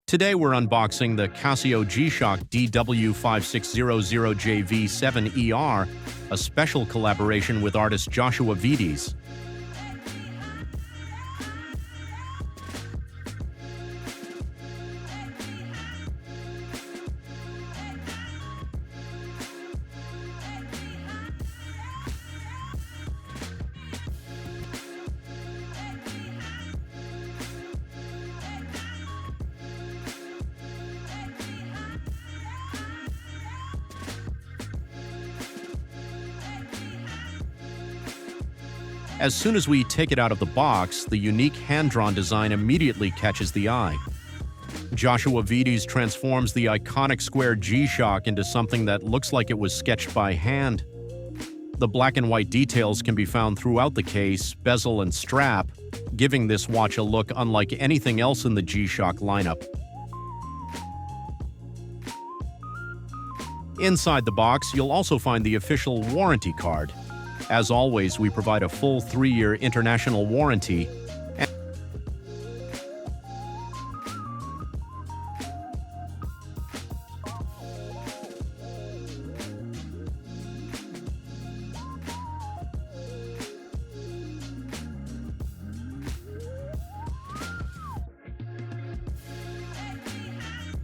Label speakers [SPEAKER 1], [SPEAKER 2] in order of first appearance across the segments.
[SPEAKER 1] Today we're unboxing the Casio G-Shock DW-5600JV-7ER, a special collaboration with artist Joshua Vides. As soon as we take it out of the box, the unique hand-drawn design immediately catches the eye. Joshua Vides transforms the iconic square G-Shock into something that looks like it was sketched by hand. The black and white details can be found throughout the case, bezel, and strap, giving this watch a look unlike anything else in the G-Shock lineup. Inside the box, you'll also find the official warranty card. As always, we provide a full 3-year international warranty.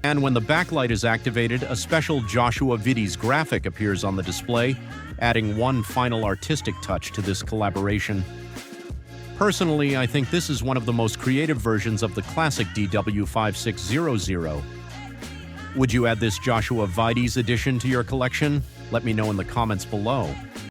[SPEAKER 1] And when the backlight is activated, a special Joshua Vides graphic appears on the display, adding one final artistic touch to this collaboration. Personally, I think this is one of the most creative versions of the classic DW-5600. Would you add this Joshua Vides edition to your collection? Let me know in the comments below.